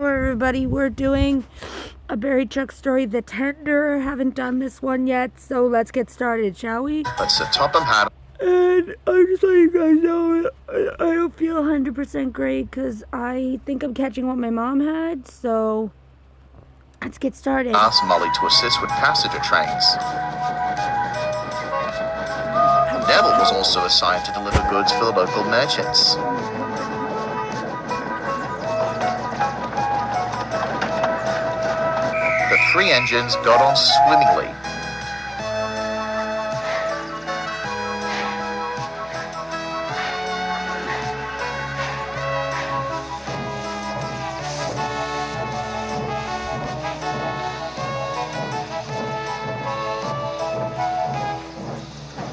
Hello everybody, we're doing a buried truck story, The Tender. Haven't done this one yet, so let's get started, shall we? But Sir Topham had... And I'm just letting you guys know, I don't feel 100% great because I think I'm catching what my mom had, so let's get started. asked Molly to assist with passenger trains. Neville was also assigned to deliver goods for the local merchants. The three engines got on swimmingly.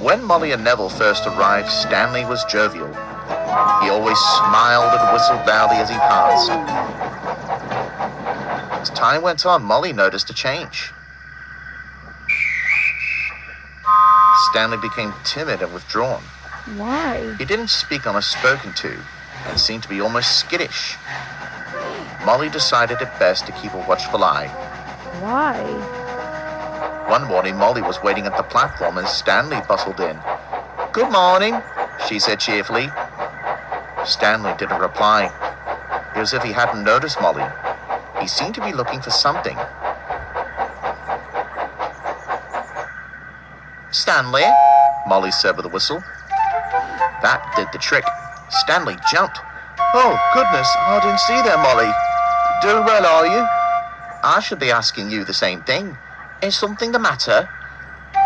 When Molly and Neville first arrived, Stanley was jovial. He always smiled and whistled loudly as he passed. As time went on, Molly noticed a change. Stanley became timid and withdrawn. Why? He didn't speak unless spoken to, and seemed to be almost skittish. Molly decided it best to keep a watchful eye. Why? One morning, Molly was waiting at the platform as Stanley bustled in. "Good morning," she said cheerfully. Stanley didn't reply. It was as if he hadn't noticed Molly. He seemed to be looking for something. "Stanley," Molly said with a whistle. That did the trick. Stanley jumped. "Oh, goodness, I didn't see that, Molly. Doing well, are you?" "I should be asking you the same thing. Is something the matter?"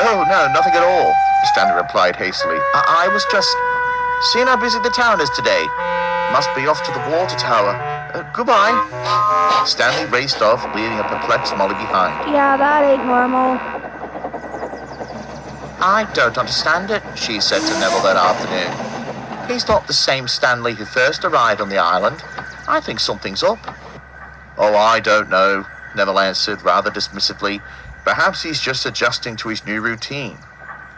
"Oh, no, nothing at all," Stanley replied hastily. I was just seeing how busy the town is today. Must be off to the water tower. Goodbye." Stanley raced off, leaving a perplexed Molly behind. Yeah, that ain't normal. "I don't understand it," she said to Neville that afternoon. "He's not the same Stanley who first arrived on the island. I think something's up." "Oh, I don't know," Neville answered rather dismissively. "Perhaps he's just adjusting to his new routine.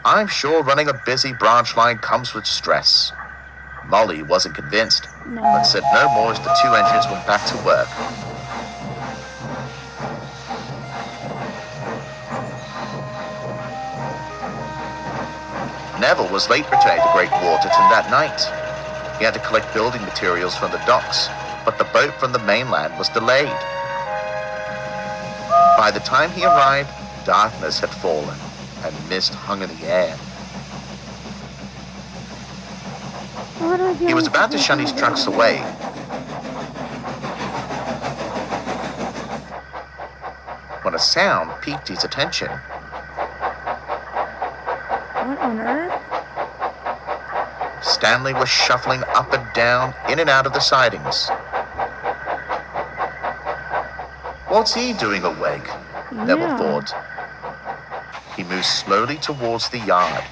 I'm sure running a busy branch line comes with stress." Molly wasn't convinced, but said no more as the two engines went back to work. Neville was late returning to Great Waterton that night. He had to collect building materials from the docks, but the boat from the mainland was delayed. By the time he arrived, darkness had fallen, and mist hung in the air. He was about to shun his trucks away when a sound piqued his attention. What on earth? Stanley was shuffling up and down, in and out of the sidings. What's he doing awake? Neville thought. He moved slowly towards the yard,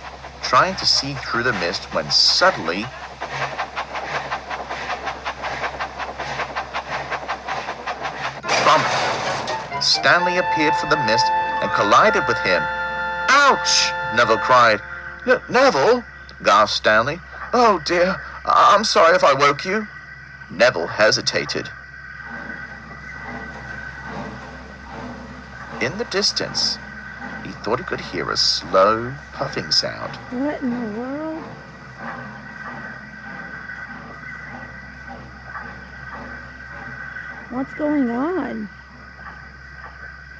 trying to see through the mist when suddenly... Bump! Stanley appeared from the mist and collided with him. "Ouch!" Neville cried. "Neville?" gasped Stanley. "Oh dear, I'm sorry if I woke you." Neville hesitated. In the distance, he thought he could hear a slow, puffing sound. What in the world? What's going on?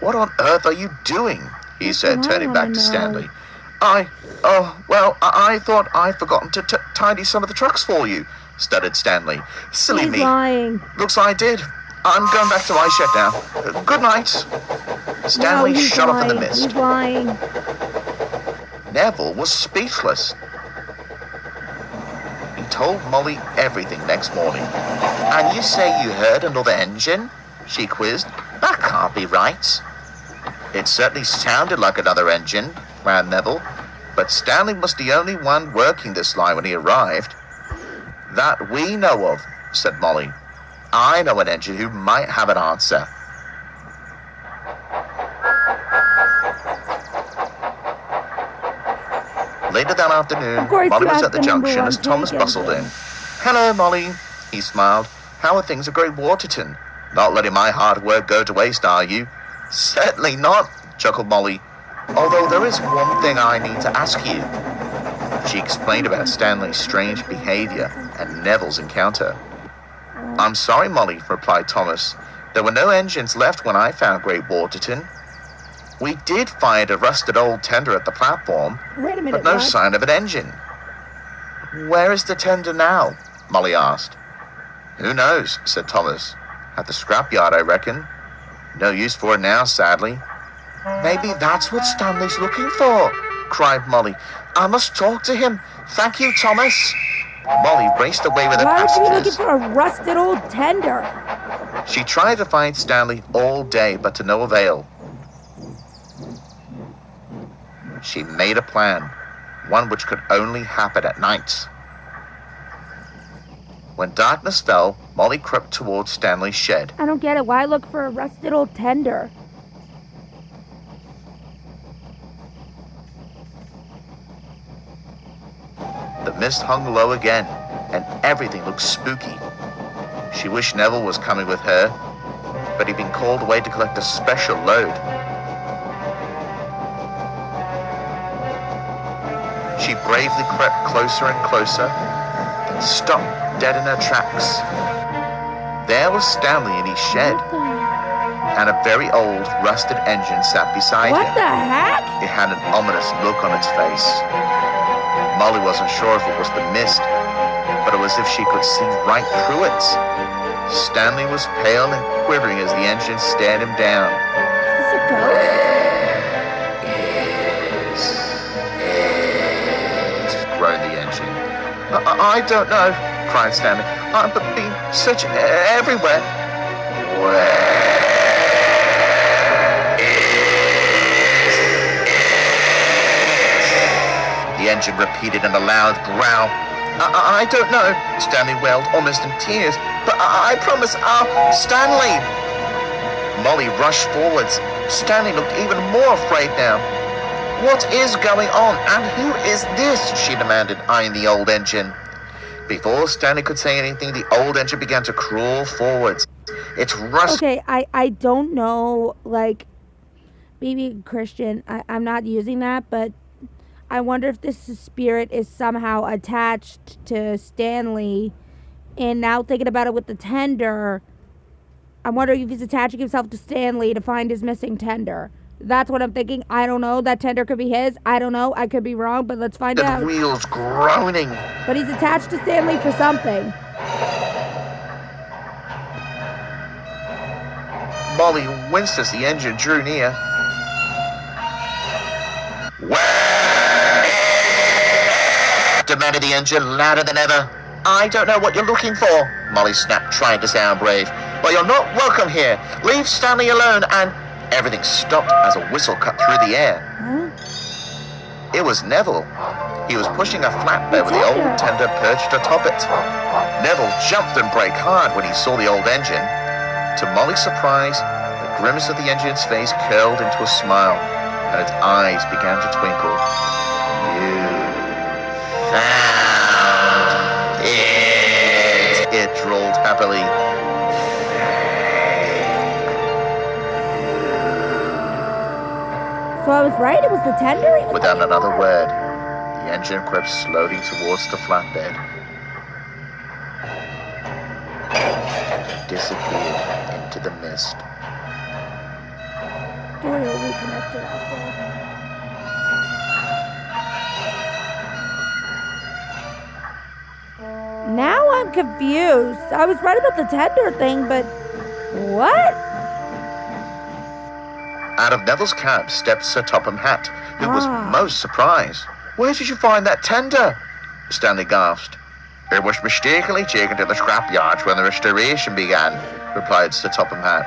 "What on earth are you doing?" he said, turning back to Stanley. I thought I'd forgotten to tidy some of the trucks for you," stuttered Stanley. "Silly He's me. lying. Looks like I did. I'm going back to my shed now. Good night." Stanley shot off in the mist. He's lying. Neville was speechless. He told Molly everything next morning. "And you say you heard another engine?" she quizzed. "That can't be right." "It certainly sounded like another engine," frowned Neville. "But Stanley was the only one working this line when he arrived." "That we know of," said Molly. "I know an engine who might have an answer." Later that afternoon, Molly was at the junction as Thomas bustled in. "Hello, Molly," he smiled. "How are things at Great Waterton?" Not letting my hard work go to waste, are you? Certainly not, chuckled Molly. Although there is one thing I need to ask you. She explained about Stanley's strange behavior and Neville's encounter. I'm sorry, Molly, replied Thomas. There were no engines left when I found Great Waterton. We did find a rusted old tender at the platform, Wait a minute, but no what? sign of an engine. Where is the tender now? Molly asked. Who knows, said Thomas. At the scrapyard, I reckon. No use for it now, sadly. Maybe that's what Stanley's looking for, cried Molly. I must talk to him. Thank you, Thomas. Molly raced away with her Why are you looking passengers. for a rusted old tender? She tried to find Stanley all day, but to no avail. She made a plan, one which could only happen at night. When darkness fell, Molly crept towards Stanley's shed. I don't get it. Why look for a rusted old tender? The mist hung low again, and everything looked spooky. She wished Neville was coming with her, but he'd been called away to collect a special load. She bravely crept closer and closer, then stopped dead in her tracks. There was Stanley in his shed, and a very old, rusted engine sat beside What him. the heck? It had an ominous look on its face. Molly wasn't sure if it was the mist, but it was as if she could see right through it. Stanley was pale and quivering as the engine stared him down. Is this a ghost? Groaned the engine. I don't know, cried Stanley. I've been searching everywhere. The engine repeated in a loud growl. I don't know, Stanley wailed, almost in tears. But I promise I'll... Stanley! Molly rushed forwards. Stanley looked even more afraid now. What is going on, and who is this? She demanded, eyeing the old engine. Before Stanley could say anything, the old engine began to crawl forwards. Its rust... Okay, I don't know, like, maybe Christian, I'm not using that, but I wonder if this spirit is somehow attached to Stanley, and now thinking about it with the tender, I'm wondering if he's attaching himself to Stanley to find his missing tender. That's what I'm thinking. I don't know. That tender could be his. I don't know. I could be wrong, but let's find The out. wheels groaning. But he's attached to Stanley for something. Molly winced as the engine drew near. Where? Demanded the engine louder than ever. I don't know what you're looking for, Molly snapped, trying to sound brave. But you're not welcome here. Leave Stanley alone and... Everything stopped as a whistle cut through the air. Huh? It was Neville. He was pushing a flatbed with the old tender perched atop it. Neville jumped and braked hard when he saw the old engine. To Molly's surprise, the grimace of the engine's face curled into a smile, and its eyes began to twinkle. You found it, it drawled happily. So I was right. It was the tender. He was Without another word, the engine crept slowly towards the flatbed. Disappeared into the mist. Dory will reconnect it after. Now I'm confused. I was right about the tender thing, but what? Out of Neville's cab stepped Sir Topham Hatt, who was Ah. most surprised. Where did you find that tender? Stanley gasped. It was mistakenly taken to the scrapyard when the restoration began, replied Sir Topham Hatt.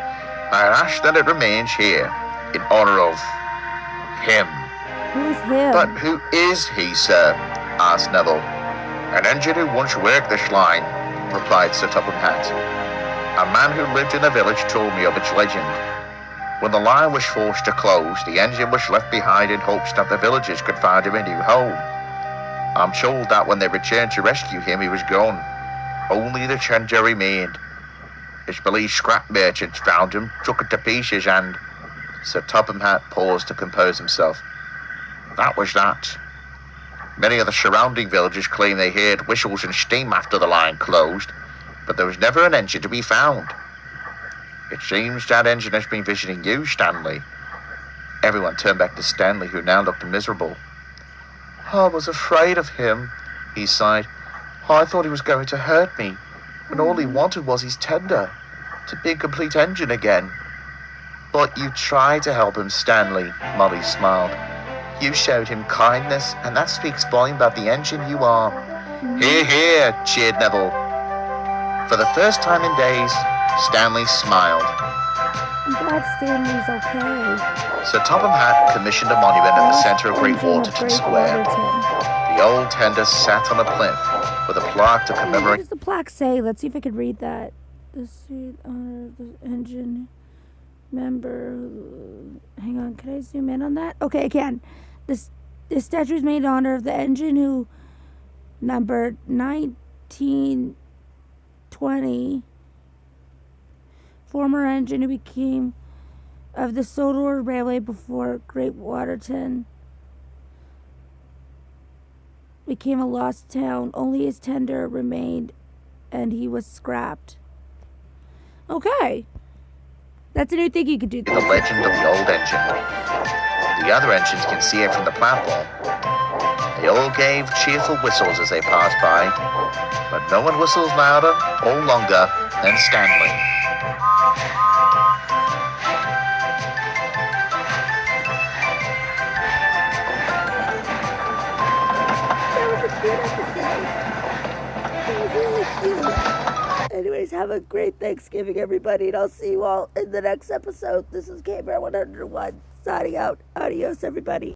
I ask that it remains here, in honor of him. Who's him? But who is he, sir? Asked Neville. An engineer who once worked this line, replied Sir Topham Hatt. A man who lived in the village told me of its legend. When the line was forced to close, the engine was left behind in hopes that the villagers could find him a new home. I'm told that when they returned to rescue him, he was gone. Only the tender remained. It's believed scrap merchants found him, took it to pieces, and Sir Topham Hatt paused to compose himself. That was that. Many of the surrounding villages claim they heard whistles and steam after the line closed, but there was never an engine to be found. It seems that engine has been visiting you, Stanley. Everyone turned back to Stanley, who now looked miserable. I was afraid of him, he sighed. I thought he was going to hurt me, when all he wanted was his tender, to be a complete engine again. But you tried to help him, Stanley, Molly smiled. You showed him kindness, and that speaks volume about the engine you are. Hear, hear, cheered Neville. For the first time in days, Stanley smiled. I'm glad Stanley's okay. Sir Topham Hatt commissioned a monument at the centre of Great Waterton Square. The old tender sat on a plinth with a plaque to What commemorate. does the plaque say? Let's see if I could read that. The seat honor of the engine member. Hang on, can I zoom in on that? Okay, I can. This statue is made in honor of the engine who numbered 1920. Former engine who became of the Sodor Railway before Great Waterton became a lost town. Only his tender remained, and he was scrapped. Okay. That's a new thing you could do. The legend of the old engine. The other engines can see it from the platform. They all gave cheerful whistles as they passed by, but no one whistles louder or longer than Stanley. Anyways, have a great Thanksgiving, everybody, and I'll see you all in the next episode. This is K-Bear 101 signing out. Adios, everybody.